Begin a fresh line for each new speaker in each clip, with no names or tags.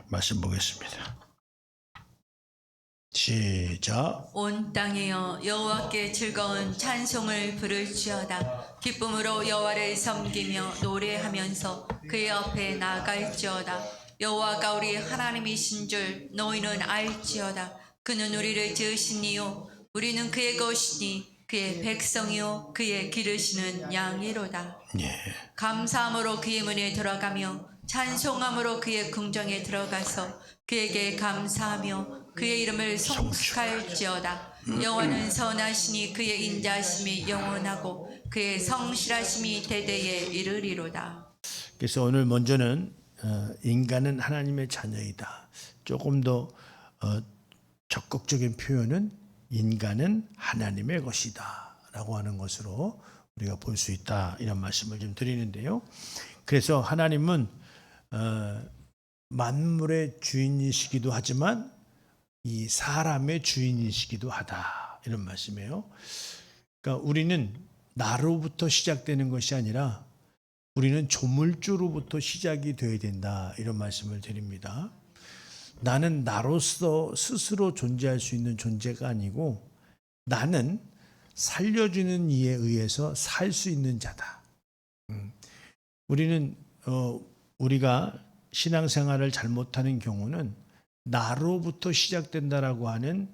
말씀 보겠습니다. 시작.
온 땅이여 여호와께 즐거운 찬송을 부를지어다. 기쁨으로 여호와를 섬기며 노래하면서 그의 앞에 나아갈지어다. 여호와가 우리 하나님이신 줄 너희는 알지어다. 그는 우리를 지으신 이요 우리는 그의 것이니 그의 백성이요 그의 기르시는 양이로다.
예.
감사함으로 그의 문에 들어가며 찬송함으로 그의 궁정에 들어가서 그에게 감사하며 그의 이름을 송축할지어다. 여호와는 선하시니 그의 인자하심이 영원하고 그의 성실하심이 대대에 이르리로다.
그래서 오늘 먼저는 인간은 하나님의 자녀이다. 조금 더 적극적인 표현은 인간은 하나님의 것이다 라고 하는 것으로 우리가 볼 수 있다, 이런 말씀을 좀 드리는데요. 그래서 하나님은 만물의 주인이시기도 하지만 이 사람의 주인이시기도 하다, 이런 말씀이에요. 그러니까 우리는 나로부터 시작되는 것이 아니라 우리는 조물주로부터 시작이 되어야 된다, 이런 말씀을 드립니다. 나는 나로서 스스로 존재할 수 있는 존재가 아니고 나는 살려주는 이에 의해서 살 수 있는 자다. 우리는 우리가 신앙생활을 잘못하는 경우는 나로부터 시작된다라고 하는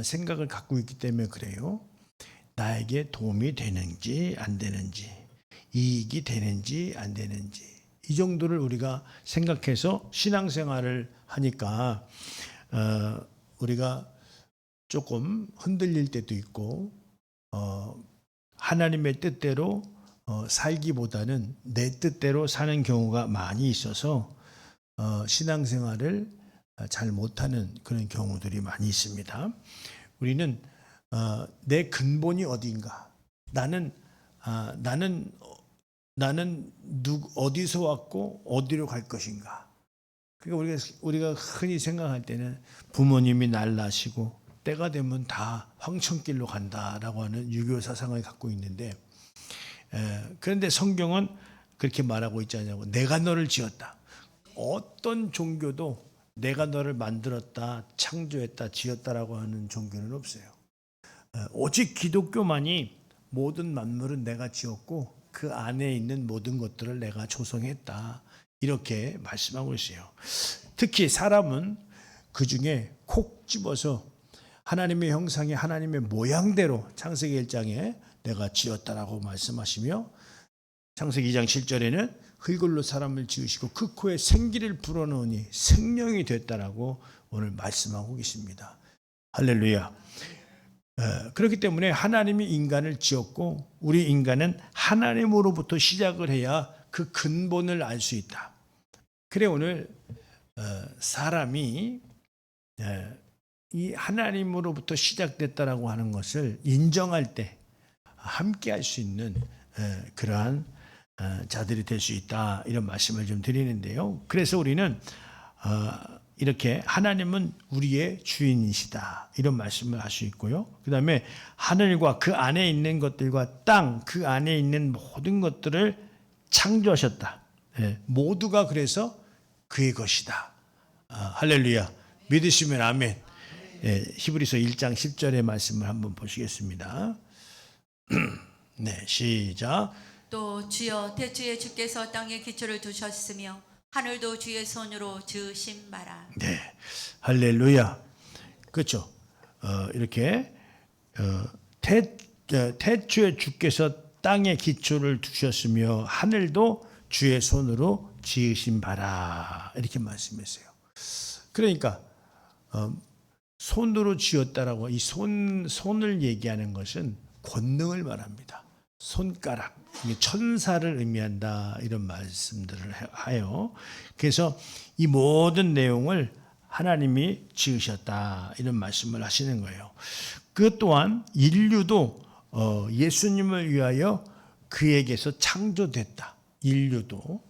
생각을 갖고 있기 때문에 그래요. 나에게 도움이 되는지 안 되는지, 이익이 되는지 안 되는지, 이 정도를 우리가 생각해서 신앙생활을 하니까 우리가 조금 흔들릴 때도 있고 하나님의 뜻대로 살기보다는 내 뜻대로 사는 경우가 많이 있어서 신앙생활을 잘 못하는 그런 경우들이 많이 있습니다. 우리는 내 근본이 어디인가, 나는 어디서 왔고 어디로 갈 것인가. 그러니까 우리가 흔히 생각할 때는 부모님이 날 낳으시고 때가 되면 다 황천길로 간다라고 하는 유교 사상을 갖고 있는데, 그런데 성경은 그렇게 말하고 있지 않냐고. 내가 너를 지었다. 어떤 종교도 내가 너를 만들었다, 창조했다, 지었다라고 하는 종교는 없어요. 오직 기독교만이 모든 만물은 내가 지었고 그 안에 있는 모든 것들을 내가 조성했다, 이렇게 말씀하고 있어요. 특히 사람은 그 중에 콕 집어서 하나님의 형상이 하나님의 모양대로 창세기 1장에 내가 지었다라고 말씀하시며, 창세기 2장 7절에는 흙으로 사람을 지으시고 그 코에 생기를 불어넣으니 생명이 됐다라고 오늘 말씀하고 계십니다. 할렐루야. 그렇기 때문에 하나님이 인간을 지었고 우리 인간은 하나님으로부터 시작을 해야 그 근본을 알 수 있다. 그래 오늘 사람이 이 하나님으로부터 시작됐다라고 하는 것을 인정할 때 함께 할 수 있는 그러한 자들이 될 수 있다, 이런 말씀을 좀 드리는데요. 그래서 우리는 이렇게 하나님은 우리의 주인이시다, 이런 말씀을 할 수 있고요. 그 다음에 하늘과 그 안에 있는 것들과 땅 그 안에 있는 모든 것들을 창조하셨다. 모두가 그래서 그의 것이다. 할렐루야. 믿으시면 아멘. 히브리서 1장 10절의 말씀을 한번 보시겠습니다. 네, 시작.
또 주여 대주의 주께서 땅에 기초를 두셨으며 하늘도 주의 손으로 지으신 바라.
네, 할렐루야. 그렇죠. 이렇게 태초에 주께서 땅에 기초를 두셨으며 하늘도 주의 손으로 지으신 바라, 이렇게 말씀했어요. 그러니까 손으로 지었다라고, 이 손을 얘기하는 것은 권능을 말합니다. 손가락, 천사를 의미한다, 이런 말씀들을 해요. 그래서 이 모든 내용을 하나님이 지으셨다, 이런 말씀을 하시는 거예요. 그 또한 인류도 예수님을 위하여 그에게서 창조됐다. 인류도.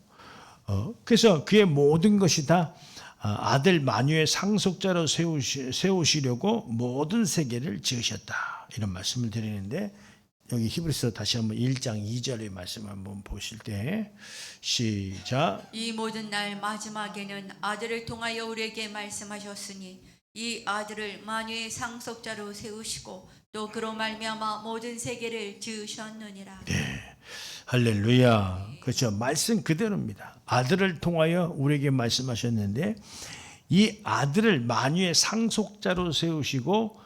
그래서 그의 모든 것이 다 아들 만유의 상속자로 세우시려고 모든 세계를 지으셨다, 이런 말씀을 드리는데, 여기 히브리서 다시 한번 1장 2절의 말씀 한번 보실 때 시작.
이 모든 날 마지막에는 아들을 통하여 우리에게 말씀하셨으니 이 아들을 만유의 상속자로 세우시고 또 그로 말미암아 모든 세계를 지으셨느니라.
할렐루야. 그렇죠. 말씀 그대로입니다. 아들을 통하여 우리에게 말씀하셨는데 이 아들을 만유의 상속자로 세우시고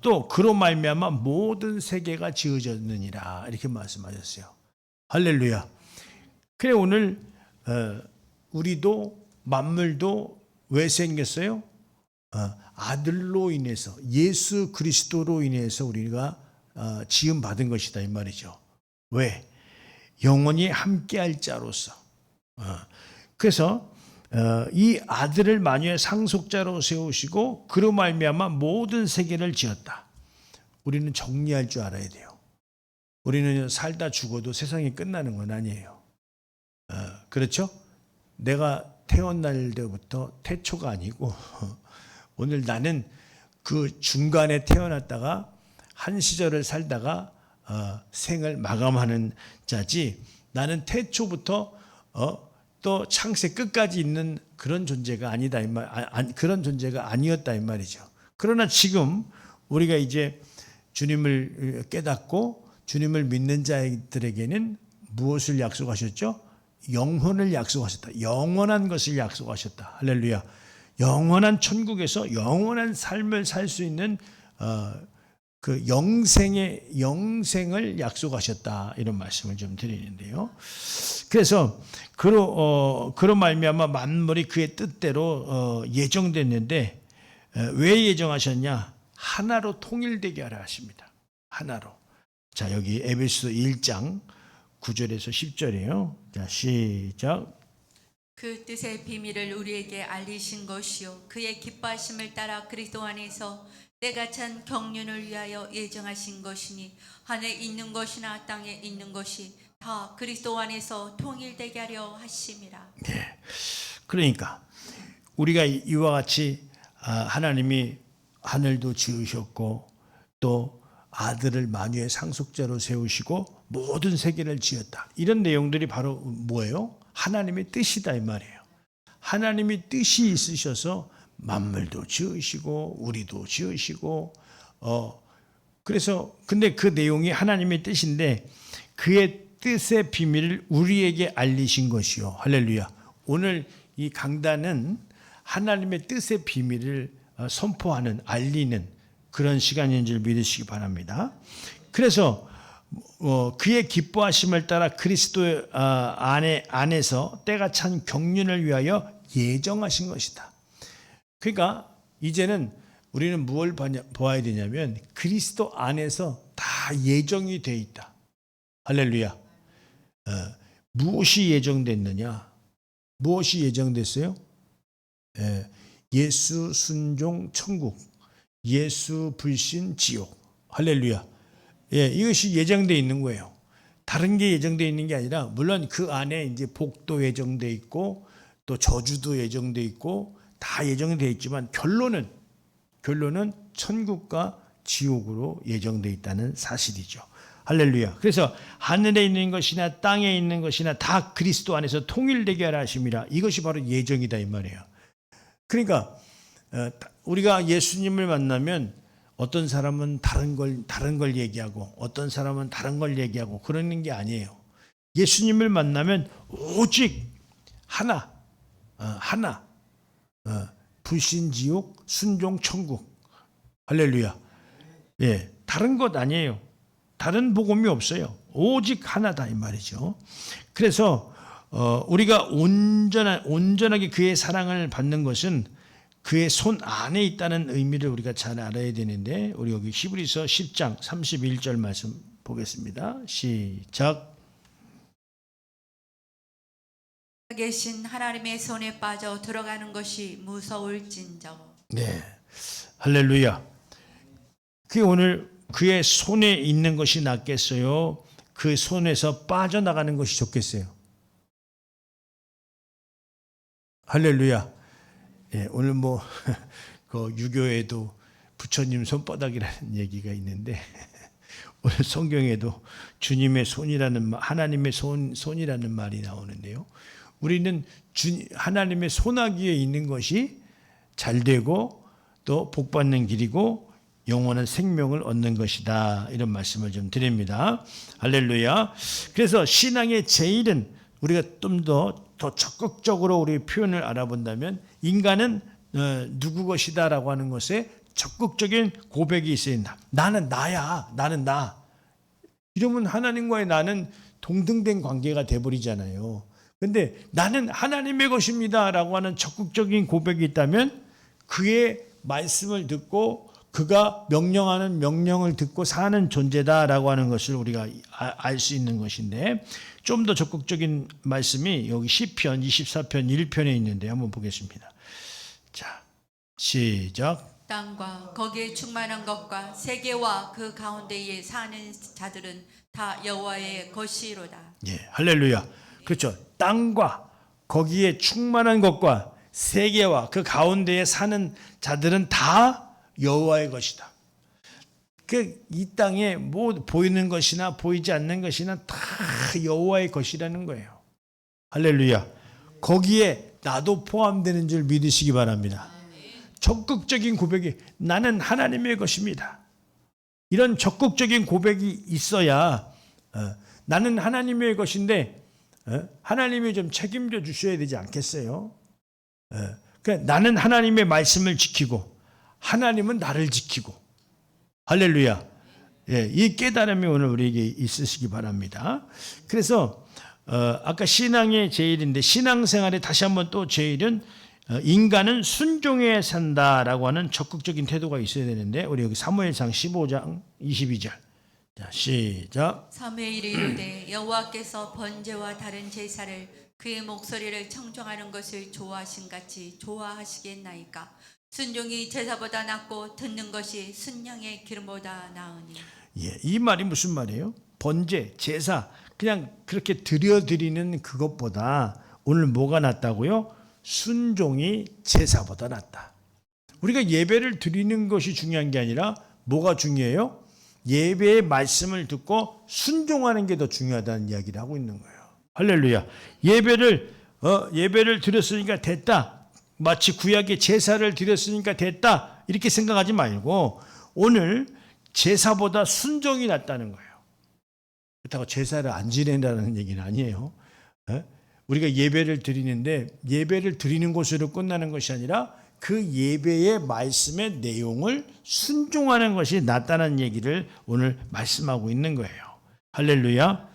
또 그로 말미암아 모든 세계가 지어졌느니라 이렇게 말씀하셨어요. 할렐루야. 그래 오늘 우리도 만물도 왜 생겼어요? 아들로 인해서 예수 그리스도로 인해서 우리가 지음 받은 것이다 이 말이죠. 왜? 영원히 함께할 자로서. 그래서 이 아들을 만유의 상속자로 세우시고 그로 말미암아 모든 세계를 지었다. 우리는 정리할 줄 알아야 돼요. 우리는 살다 죽어도 세상이 끝나는 건 아니에요. 그렇죠? 내가 태어날 때부터 태초가 아니고 오늘 나는 그 중간에 태어났다가 한 시절을 살다가 생을 마감하는 자지 나는 태초부터 또 창세 끝까지 있는 그런 존재가 아니다 그런 존재가 아니었다 이 말이죠. 그러나 지금 우리가 이제 주님을 깨닫고 주님을 믿는 자들에게는 무엇을 약속하셨죠? 영혼을 약속하셨다. 영원한 것을 약속하셨다. 할렐루야. 영원한 천국에서 영원한 삶을 살 수 있는 그 영생을 약속하셨다 이런 말씀을 좀 드리는데요. 그래서 그로 말미암아 만물이 그의 뜻대로 예정됐는데 왜 예정하셨냐? 하나로 통일되게 하라 하십니다. 하나로. 자 여기 에베소서 1장 9절에서 10절이에요. 자 시작.
그 뜻의 비밀을 우리에게 알리신 것이요 그의 기뻐하심을 따라 그리스도 안에서 때가 찬 경륜을 위하여 예정하신 것이니 하늘에 있는 것이나 땅에 있는 것이 다 그리스도 안에서 통일되게 하려 하심이라.
네. 그러니까 우리가 이와 같이 하나님이 하늘도 지으셨고 또 아들을 만유의 상속자로 세우시고 모든 세계를 지었다. 이런 내용들이 바로 뭐예요? 하나님의 뜻이다 이 말이에요. 하나님이 뜻이 있으셔서 만물도 지으시고 우리도 지으시고 그래서 근데 그 내용이 하나님의 뜻인데 그의 뜻의 비밀을 우리에게 알리신 것이요. 할렐루야. 오늘 이 강단은 하나님의 뜻의 비밀을 선포하는 알리는 그런 시간인 줄 믿으시기 바랍니다. 그래서 그의 기뻐하심을 따라 그리스도 안에서 때가 찬 경륜을 위하여 예정하신 것이다. 그러니까 이제는 우리는 무엇을 보아야 되냐면 그리스도 안에서 다 예정이 되어 있다. 할렐루야. 무엇이 예정됐느냐? 무엇이 예정됐어요? 예수 순종 천국, 예수 불신 지옥. 할렐루야. 이것이 예정되어 있는 거예요. 다른 게 예정되어 있는 게 아니라 물론 그 안에 이제 복도 예정되어 있고 또 저주도 예정되어 있고 다 예정되어 있지만 결론은 천국과 지옥으로 예정되어 있다는 사실이죠. 할렐루야. 그래서 하늘에 있는 것이나 땅에 있는 것이나 다 그리스도 안에서 통일되게 하라 하심이라. 이것이 바로 예정이다 이 말이에요. 그러니까 우리가 예수님을 만나면 어떤 사람은 다른 걸 얘기하고 어떤 사람은 다른 걸 얘기하고 그러는 게 아니에요. 예수님을 만나면 오직 하나 불신 지옥 순종 천국. 할렐루야. 다른 것 아니에요. 다른 복음이 없어요. 오직 하나다 이 말이죠. 그래서 우리가 온전하게 그의 사랑을 받는 것은 그의 손 안에 있다는 의미를 우리가 잘 알아야 되는데 우리 여기 히브리서 10장 31절 말씀 보겠습니다. 시작.
계신 하나님의 손에 빠져 들어가는 것이 무서울진저.
네, 할렐루야. 그 오늘 그의 손에 있는 것이 낫겠어요? 그 손에서 빠져나가는 것이 좋겠어요? 할렐루야. 오늘 그 유교에도 부처님 손바닥이라는 얘기가 있는데 오늘 성경에도 주님의 손이라는 하나님의 손이라는 말이 나오는데요. 우리는 하나님의 손아귀에 있는 것이 잘 되고 또 복받는 길이고 영원한 생명을 얻는 것이다. 이런 말씀을 좀 드립니다. 할렐루야. 그래서 신앙의 제일은 우리가 좀 더 적극적으로 우리 표현을 알아본다면 인간은 누구 것이다라고 하는 것에 적극적인 고백이 있어야 된다. 나는 나야. 나는 나. 이러면 하나님과의 나는 동등된 관계가 돼버리잖아요. 근데 나는 하나님의 것입니다 라고 하는 적극적인 고백이 있다면 그의 말씀을 듣고 그가 명령하는 명령을 듣고 사는 존재다라고 하는 것을 우리가 알 수 있는 것인데, 좀 더 적극적인 말씀이 여기 시편 24편 1편에 있는데 한번 보겠습니다. 자, 시작.
땅과 거기에 충만한 것과 세계와 그 가운데에 사는 자들은 다 여호와의 것이로다.
예, 할렐루야. 그렇죠. 땅과 거기에 충만한 것과 세계와 그 가운데에 사는 자들은 다 여호와의 것이다. 이 땅에 뭐 보이는 것이나 보이지 않는 것이나 다 여호와의 것이라는 거예요. 할렐루야. 거기에 나도 포함되는 줄 믿으시기 바랍니다. 적극적인 고백이 나는 하나님의 것입니다. 이런 적극적인 고백이 있어야 나는 하나님의 것인데 하나님이 좀 책임져 주셔야 되지 않겠어요? 그러니까 나는 하나님의 말씀을 지키고 하나님은 나를 지키고, 할렐루야. 이 깨달음이 오늘 우리에게 있으시기 바랍니다. 그래서 아까 신앙의 제일인데 신앙생활에 다시 한번 또 제일은 인간은 순종에 산다라고 하는 적극적인 태도가 있어야 되는데, 우리 여기 사무엘상 15장 22절. 자, 시작.
사무엘이 이르되 여호와께서 번제와 다른 제사를 그의 목소리를 청종하는 것을 좋아하신 같이 좋아하시겠나이까. 순종이 제사보다 낫고 듣는 것이 순양의 기름보다 나으니.
예, 이 말이 무슨 말이에요? 번제, 제사 그냥 그렇게 드려드리는 그것보다 오늘 뭐가 낫다고요? 순종이 제사보다 낫다. 우리가 예배를 드리는 것이 중요한 게 아니라 뭐가 중요해요? 예배의 말씀을 듣고 순종하는 게 더 중요하다는 이야기를 하고 있는 거예요. 할렐루야. 예배를 드렸으니까 됐다. 마치 구약의 제사를 드렸으니까 됐다. 이렇게 생각하지 말고 오늘 제사보다 순종이 낫다는 거예요. 그렇다고 제사를 안 지낸다는 얘기는 아니에요. 우리가 예배를 드리는데 예배를 드리는 것으로 끝나는 것이 아니라 그 예배의 말씀의 내용을 순종하는 것이 낫다는 얘기를 오늘 말씀하고 있는 거예요. 할렐루야.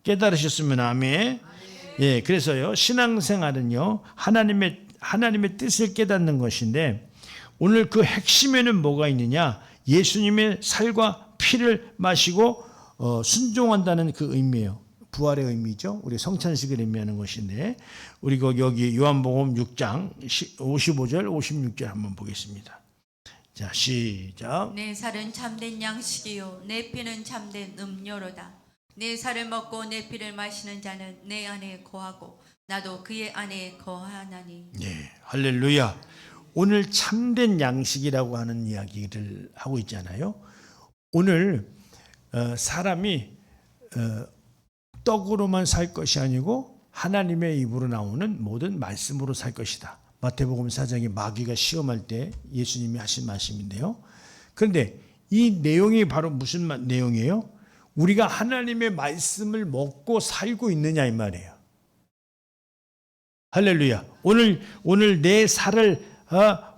깨달으셨으면 아멘. 예, 그래서요 신앙생활은요 하나님의 뜻을 깨닫는 것인데, 오늘 그 핵심에는 뭐가 있느냐? 예수님의 살과 피를 마시고 순종한다는 그 의미예요. 부활의 의미죠. 우리 성찬식을 의미하는 것인데, 우리 여기 요한복음 6장 55절 56절 한번 보겠습니다. 자, 시작.
내 살은 참된 양식이요 내 피는 참된 음료로다. 내 살을 먹고 내 피를 마시는 자는 내 안에 거하고 나도 그의 안에 거하나니.
네, 할렐루야. 오늘 참된 양식이라고 하는 이야기를 하고 있잖아요. 오늘 사람이 떡으로만 살 것이 아니고 하나님의 입으로 나오는 모든 말씀으로 살 것이다. 마태복음 4장에 마귀가 시험할 때 예수님이 하신 말씀인데요. 그런데 이 내용이 바로 무슨 내용이에요? 우리가 하나님의 말씀을 먹고 살고 있느냐 이 말이에요. 할렐루야. 오늘 내 살을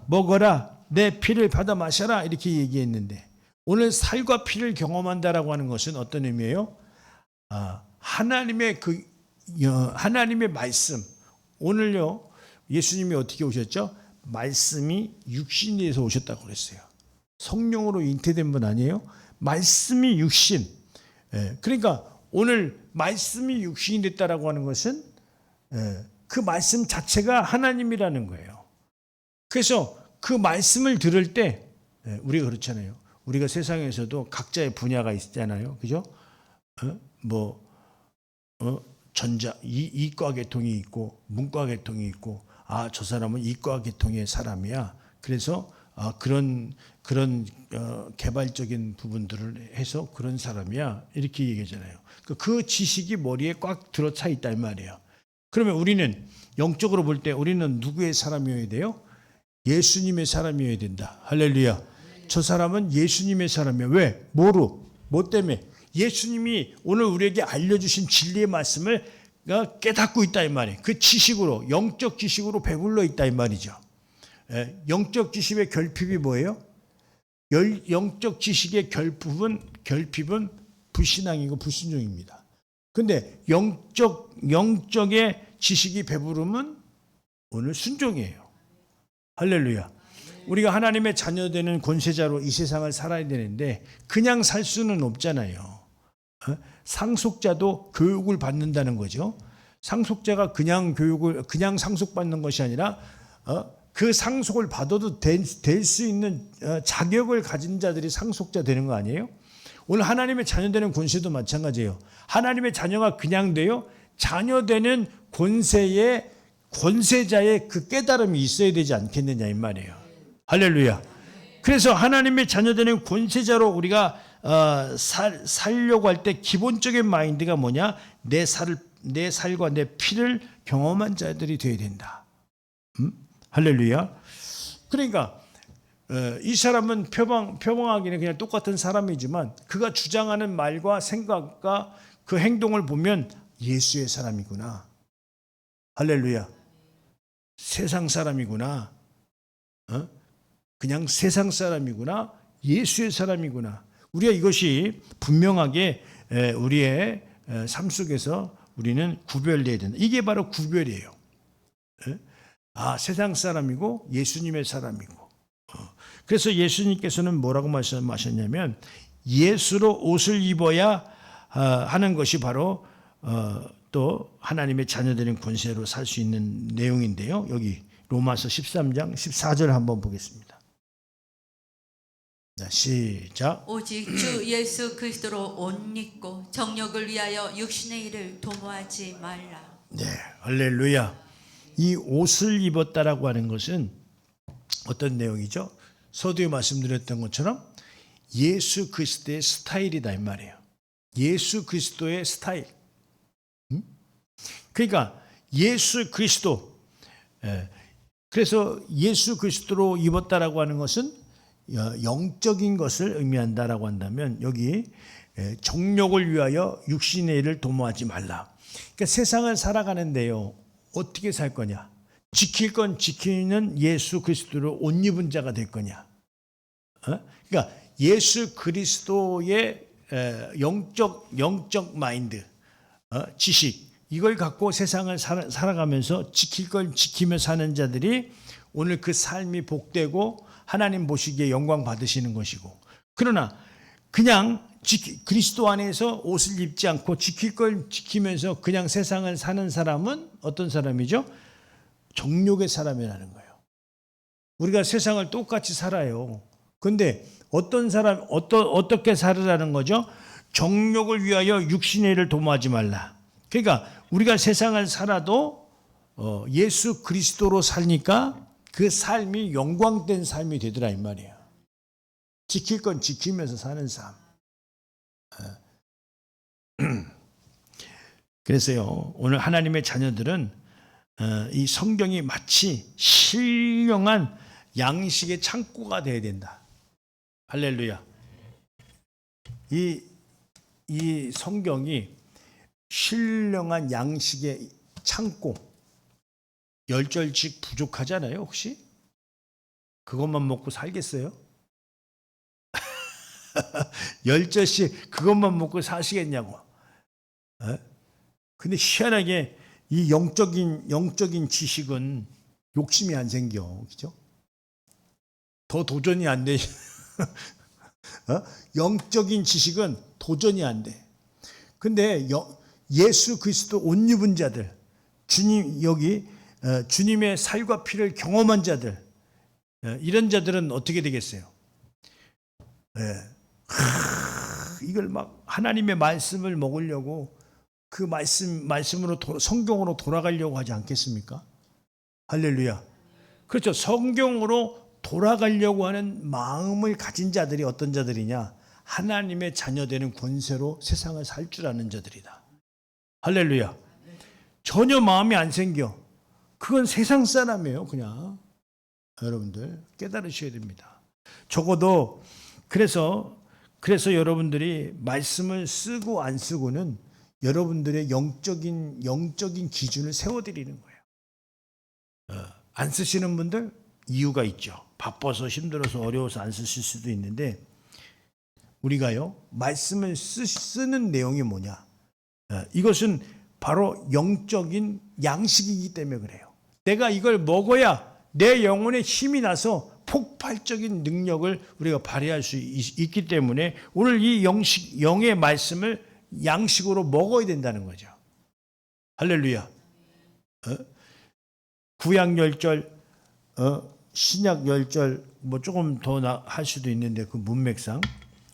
먹어라, 내 피를 받아 마셔라 이렇게 얘기했는데, 오늘 살과 피를 경험한다라고 하는 것은 어떤 의미예요? 하나님의 하나님의 말씀. 오늘요 예수님이 어떻게 오셨죠? 말씀이 육신이 돼서 오셨다고 그랬어요. 성령으로 잉태된 분 아니에요? 말씀이 육신. 그러니까 오늘 말씀이 육신이 됐다라고 하는 것은 그 말씀 자체가 하나님이라는 거예요. 그래서 그 말씀을 들을 때 우리가 그렇잖아요. 우리가 세상에서도 각자의 분야가 있잖아요. 그죠? 이과 계통이 있고 문과 계통이 있고, 저 사람은 이과 계통의 사람이야. 그래서 그런 개발적인 부분들을 해서 그런 사람이야 이렇게 얘기하잖아요. 그 지식이 머리에 꽉 들어차 있다 이 말이에요. 그러면 우리는 영적으로 볼 때 우리는 누구의 사람이어야 돼요? 예수님의 사람이어야 된다. 할렐루야. 저 사람은 예수님의 사람이야. 왜? 뭐 때문에? 예수님이 오늘 우리에게 알려주신 진리의 말씀을 깨닫고 있다 이 말이에요. 그 지식으로, 영적 지식으로 배불러 있다 이 말이죠. 영적 지식의 결핍이 뭐예요? 영적 지식의 결핍은 불신앙이고 불순종입니다. 근데 영적의 지식이 배부르면 오늘 순종이에요. 할렐루야. 우리가 하나님의 자녀되는 권세자로 이 세상을 살아야 되는데 그냥 살 수는 없잖아요. 상속자도 교육을 받는다는 거죠. 상속자가 그냥 상속받는 것이 아니라 그 상속을 받아도 될 수 있는 자격을 가진 자들이 상속자 되는 거 아니에요? 오늘 하나님의 자녀되는 권세도 마찬가지예요. 하나님의 자녀가 그냥 돼요? 자녀되는 권세자의 그 깨달음이 있어야 되지 않겠느냐 이 말이에요. 할렐루야. 그래서 하나님의 자녀되는 권세자로 우리가 살려고 할 때 기본적인 마인드가 뭐냐? 내 살과 내 피를 경험한 자들이 되어야 된다. 할렐루야. 그러니까 이 사람은 표방하기는 그냥 똑같은 사람이지만 그가 주장하는 말과 생각과 그 행동을 보면 예수의 사람이구나. 할렐루야. 세상 사람이구나. 그냥 세상 사람이구나. 예수의 사람이구나. 우리가 이것이 분명하게 우리의 삶 속에서 우리는 구별돼야 된다. 이게 바로 구별이에요. 세상 사람이고 예수님의 사람이고. 그래서 예수님께서는 뭐라고 말씀하셨냐면 예수로 옷을 입어야 하는 것이 바로 또 하나님의 자녀되는 권세로 살 수 있는 내용인데요. 여기 로마서 13장 14절 한번 보겠습니다. 자, 시작.
오직 주 예수 그리스도로 옷 입고 정욕을 위하여 육신의 일을 도모하지 말라.
네, 할렐루야. 이 옷을 입었다라고 하는 것은 어떤 내용이죠? 서두에 말씀드렸던 것처럼 예수 그리스도의 스타일이다 이 말이에요. 예수 그리스도의 스타일. 그러니까 예수 그리스도. 그래서 예수 그리스도로 입었다라고 하는 것은 영적인 것을 의미한다라고 한다면 여기 정욕을 위하여 육신의 일을 도모하지 말라. 그러니까 세상을 살아가는데요. 어떻게 살 거냐? 지킬 건 지키는 예수 그리스도로 옷 입은 자가 될 거냐? 그러니까 예수 그리스도의 영적 마인드, 지식 이걸 갖고 세상을 살아가면서 지킬 걸 지키며 사는 자들이 오늘 그 삶이 복되고 하나님 보시기에 영광 받으시는 것이고, 그러나 그냥 그리스도 안에서 옷을 입지 않고 지킬 걸 지키면서 그냥 세상을 사는 사람은 어떤 사람이죠? 정욕의 사람이라는 거예요. 우리가 세상을 똑같이 살아요. 근데 어떻게 살으라는 거죠? 정욕을 위하여 육신의 일을 도모하지 말라. 그러니까 우리가 세상을 살아도 예수 그리스도로 살니까 그 삶이 영광된 삶이 되더라 이 말이에요. 지킬 건 지키면서 사는 삶. 그래서요, 오늘 하나님의 자녀들은 이 성경이 마치 신령한 양식의 창고가 되어야 된다. 할렐루야. 이 성경이 신령한 양식의 창고. 10절씩 부족하잖아요, 혹시? 그것만 먹고 살겠어요? 10절씩 그것만 먹고 사시겠냐고. 근데 희한하게 이 영적인 지식은 욕심이 안 생겨. 그죠? 더 도전이 안 돼. 영적인 지식은 도전이 안 돼. 근데 예수 그리스도 옷 입은 자들, 주님의 살과 피를 경험한 자들, 이런 자들은 어떻게 되겠어요? 이걸 막 하나님의 말씀을 먹으려고 그 말씀으로 성경으로 돌아가려고 하지 않겠습니까? 할렐루야. 그렇죠. 성경으로 돌아가려고 하는 마음을 가진 자들이 어떤 자들이냐? 하나님의 자녀되는 권세로 세상을 살 줄 아는 자들이다. 할렐루야. 전혀 마음이 안 생겨. 그건 세상 사람이에요, 그냥. 여러분들 깨달으셔야 됩니다. 적어도 그래서 여러분들이 말씀을 쓰고 안 쓰고는 여러분들의 영적인 기준을 세워드리는 거예요. 안 쓰시는 분들 이유가 있죠. 바빠서 힘들어서 어려워서 안 쓰실 수도 있는데, 우리가요 말씀을 쓰는 내용이 뭐냐? 이것은 바로 영적인 양식이기 때문에 그래요. 내가 이걸 먹어야 내 영혼에 힘이 나서 폭발적인 능력을 우리가 발휘할 수 있기 때문에 오늘 이 영의 말씀을 양식으로 먹어야 된다는 거죠. 할렐루야. 구약 열절, 신약 열절, 뭐 조금 더 할 수도 있는데 그 문맥상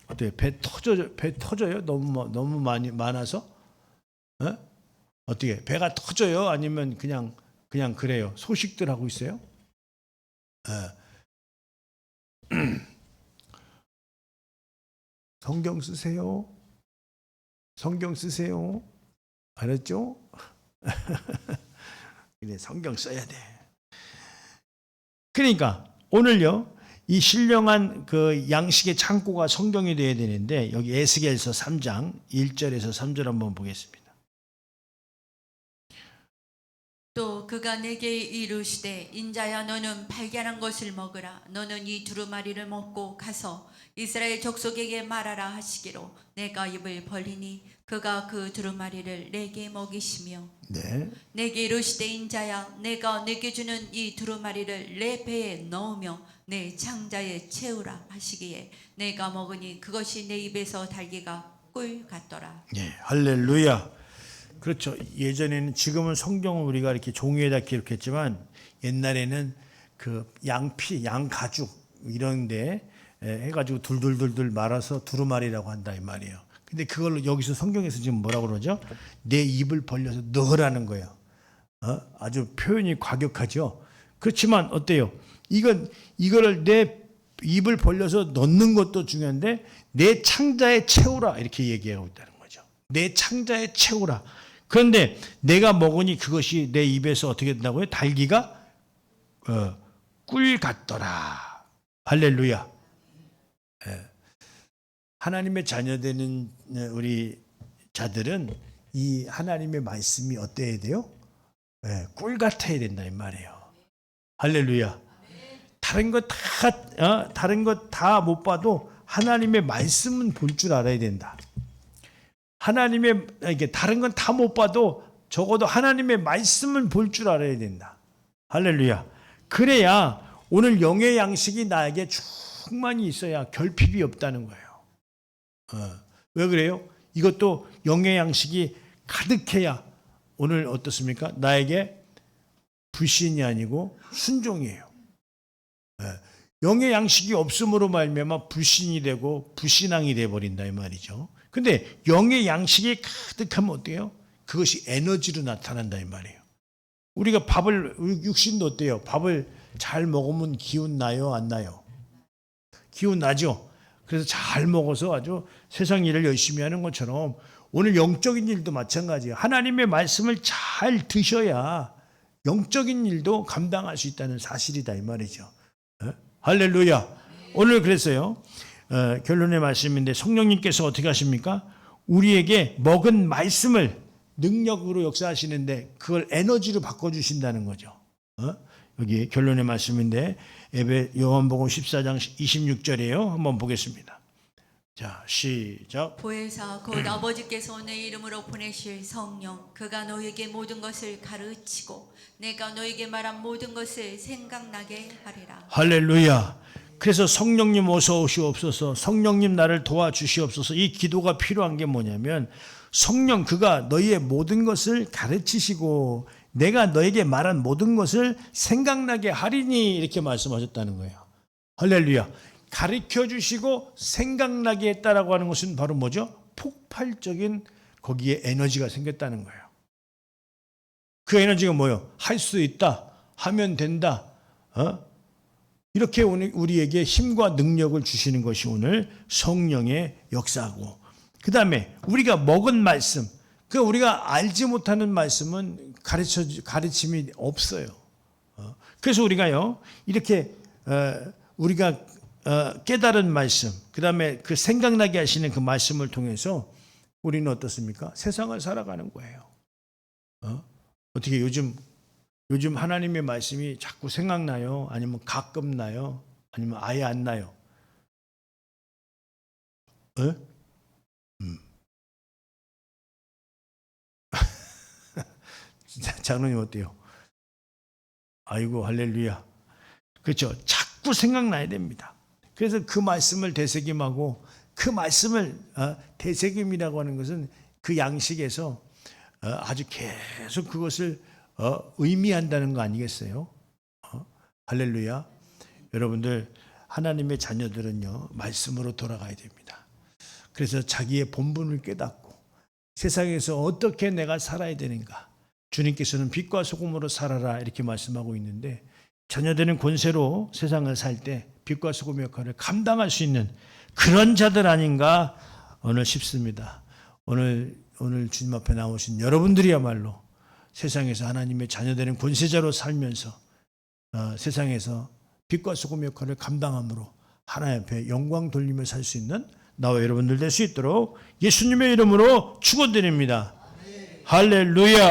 어떻게 배 터져요? 너무 많아서? 어떻게 배가 터져요? 아니면 그냥 그래요? 소식들 하고 있어요? 성경 쓰세요. 성경 쓰세요. 알았죠? 그래, 성경 써야 돼. 그러니까 오늘요 이 신령한 그 양식의 창고가 성경이 되어야 되는데, 여기 에스겔서 3장 1절에서 3절 한번 보겠습니다.
또 그가 내게 이르시되 인자야 너는 발견한 것을 먹으라. 너는 이 두루마리를 먹고 가서 이스라엘 족속에게 말하라 하시기로 내가 입을 벌리니 그가 그 두루마리를 내게 먹이시며
네.
내게 이르시되 인자야 내가 내게 주는 이 두루마리를 내 배에 넣으며 내 창자에 채우라 하시기에 내가 먹으니 그것이 내 입에서 달기가 꿀 같더라.
예, 할렐루야. 그렇죠. 예전에는, 지금은 성경을 우리가 이렇게 종이에다 기록했지만 옛날에는 그 양피, 양가죽 이런데 해가지고 둘둘둘둘 말아서 두루마리라고 한다 이 말이에요. 근데 그걸 여기서 성경에서 지금 뭐라고 그러죠? 내 입을 벌려서 넣으라는 거예요. 아주 표현이 과격하죠. 그렇지만 어때요? 이거를 내 입을 벌려서 넣는 것도 중요한데 내 창자에 채우라 이렇게 얘기하고 있다는 거죠. 내 창자에 채우라. 그런데 내가 먹으니 그것이 내 입에서 어떻게 된다고요? 달기가 꿀 같더라. 할렐루야. 하나님의 자녀되는 우리 자들은 이 하나님의 말씀이 어때야 돼요? 꿀 같아야 된다 이 말이에요. 할렐루야. 다른 거 다 못 봐도 하나님의 말씀은 볼 줄 알아야 된다. 이게 다른 건 다 못 봐도 적어도 하나님의 말씀은 볼 줄 알아야 된다. 할렐루야. 그래야 오늘 영의 양식이 나에게 충만히 있어야 결핍이 없다는 거예요. 왜 그래요? 이것도 영의 양식이 가득해야 오늘 어떻습니까? 나에게 불신이 아니고 순종이에요. 영의 양식이 없음으로 말미암아 불신이 되고 불신앙이 돼버린다 이 말이죠. 근데 영의 양식이 가득하면 어때요? 그것이 에너지로 나타난다 이 말이에요. 우리가 육신도 어때요? 밥을 잘 먹으면 기운 나요? 안 나요? 기운 나죠? 그래서 잘 먹어서 아주 세상 일을 열심히 하는 것처럼 오늘 영적인 일도 마찬가지예요. 하나님의 말씀을 잘 드셔야 영적인 일도 감당할 수 있다는 사실이다 이 말이죠. 할렐루야. 오늘 그랬어요. 결론의 말씀인데 성령님께서 어떻게 하십니까? 우리에게 먹은 말씀을 능력으로 역사하시는데 그걸 에너지로 바꿔주신다는 거죠. 여기 결론의 말씀인데 요한복음 14장 26절이에요. 한번 보겠습니다. 자, 시작.
보혜사 곧 아버지께서 내 이름으로 보내실 성령 그가 너에게 모든 것을 가르치고 내가 너에게 말한 모든 것을 생각나게 하리라.
할렐루야. 그래서 성령님 어서 오시옵소서, 성령님 나를 도와주시옵소서. 이 기도가 필요한 게 뭐냐면 성령 그가 너희의 모든 것을 가르치시고 내가 너에게 말한 모든 것을 생각나게 하리니 이렇게 말씀하셨다는 거예요. 할렐루야. 가르쳐 주시고 생각나게 했다라고 하는 것은 바로 뭐죠? 폭발적인 거기에 에너지가 생겼다는 거예요. 그 에너지가 뭐예요? 할 수 있다, 하면 된다, 이렇게 오늘 우리에게 힘과 능력을 주시는 것이 오늘 성령의 역사고, 그 다음에 우리가 먹은 말씀, 그 우리가 알지 못하는 말씀은 가르침이 없어요. 그래서 우리가요 이렇게 우리가 깨달은 말씀, 그 다음에 그 생각나게 하시는 그 말씀을 통해서 우리는 어떻습니까? 세상을 살아가는 거예요. 어떻게 요즘 하나님의 말씀이 자꾸 생각나요? 아니면 가끔 나요? 아니면 아예 안 나요? 장로님 어때요? 아이고 할렐루야. 그렇죠. 자꾸 생각나야 됩니다. 그래서 그 말씀을 되새김하고, 그 말씀을 되새김이라고 하는 것은 그 양식에서 아주 계속 그것을 의미한다는 거 아니겠어요? 할렐루야. 여러분들 하나님의 자녀들은요 말씀으로 돌아가야 됩니다. 그래서 자기의 본분을 깨닫고 세상에서 어떻게 내가 살아야 되는가, 주님께서는 빛과 소금으로 살아라 이렇게 말씀하고 있는데, 자녀되는 권세로 세상을 살 때 빛과 소금의 역할을 감당할 수 있는 그런 자들 아닌가 오늘 싶습니다. 오늘 주님 앞에 나오신 여러분들이야말로 세상에서 하나님의 자녀되는 권세자로 살면서 세상에서 빛과 소금의 역할을 감당함으로 하나님 앞에 영광 돌리며 살 수 있는 나와 여러분들 될 수 있도록 예수님의 이름으로 축원드립니다. 할렐루야.